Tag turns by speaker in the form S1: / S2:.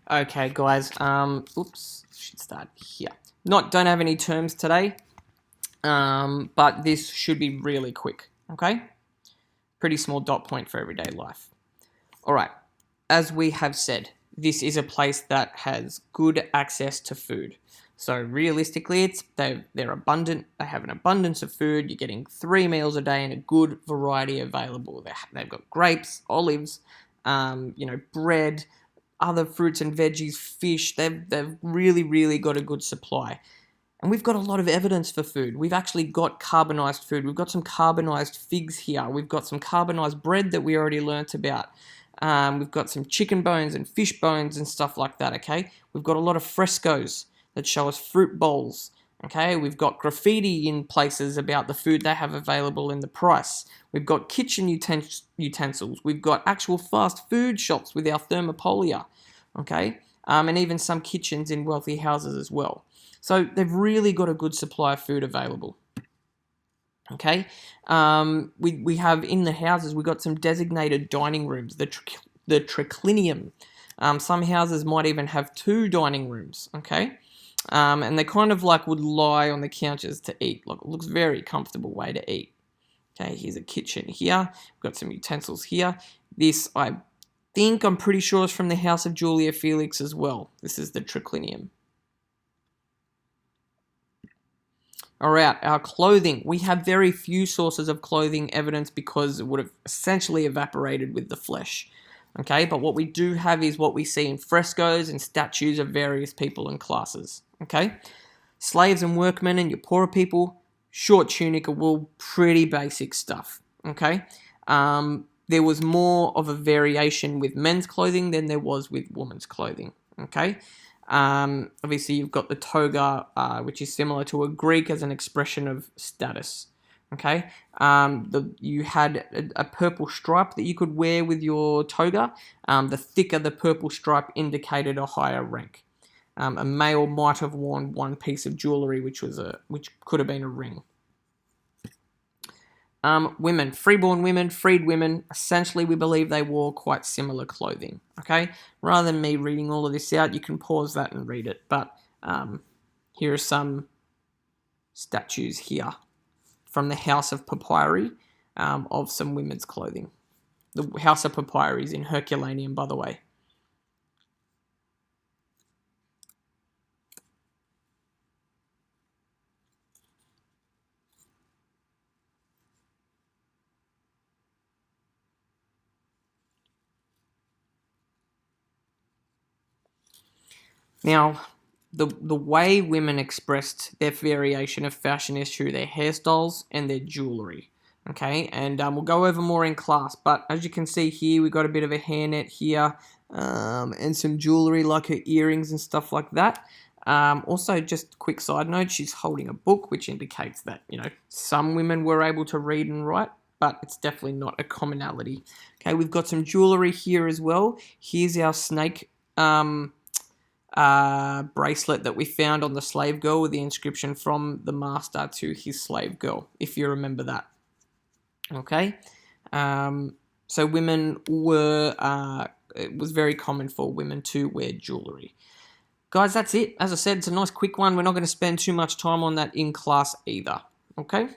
S1: Okay, guys. Oops, should start here. Don't have any terms today. But this should be really quick. Okay, pretty small dot point for everyday life. All right. As we have said, this is a place that has good access to food. So realistically, they're abundant. They have an abundance of food. You're getting 3 meals a day and a good variety available. They've got grapes, olives, bread, other fruits and veggies, fish. They've really got a good supply. And we've got a lot of evidence for food. We've actually got carbonized food. We've got some carbonized figs here. We've got some carbonized bread that we already learnt about. We've got some chicken bones and fish bones and stuff like that, okay? We've got a lot of frescoes that show us fruit bowls, okay? We've got graffiti in places about the food they have available and the price. We've got kitchen utensils. We've got actual fast food shops with our thermopolia, okay? And even some kitchens in wealthy houses as well. So they've really got a good supply of food available. Okay, we have in the houses, we've got some designated dining rooms, the triclinium. Some houses might even have 2 dining rooms, okay? And they kind of like would lie on the couches to eat. Look, it looks very comfortable way to eat. Okay, here's a kitchen here. We've got some utensils here. This, I'm pretty sure is from the house of Julia Felix as well. This is the triclinium. All right, our clothing. We have very few sources of clothing evidence because it would have essentially evaporated with the flesh. Okay, but what we do have is what we see in frescoes and statues of various people and classes. Okay, slaves and workmen and your poorer people, short tunic, wool, pretty basic stuff. Okay, there was more of a variation with men's clothing than there was with women's clothing. Okay. Obviously, you've got the toga, which is similar to a Greek as an expression of status. Okay, you had a purple stripe that you could wear with your toga. The thicker the purple stripe indicated a higher rank. A male might have worn one piece of jewelry, which could have been a ring. Women, freeborn women, freed women, essentially we believe they wore quite similar clothing, okay? Rather than me reading all of this out, you can pause that and read it. But here are some statues here from the House of Papyri of some women's clothing. The House of Papyri is in Herculaneum, by the way. Now, the way women expressed their variation of fashion is through their hairstyles and their jewellery. Okay, and we'll go over more in class, but as you can see here, we've got a bit of a hairnet here and some jewellery like her earrings and stuff like that. Also, just a quick side note, she's holding a book, which indicates that, some women were able to read and write, but it's definitely not a commonality. Okay, we've got some jewellery here as well. Here's our snake bracelet that we found on the slave girl with the inscription from the master to his slave girl, if you remember that. Okay, so women were, it was very common for women to wear jewellery. Guys, that's it. As I said, it's a nice quick one. We're not going to spend too much time on that in class either. Okay?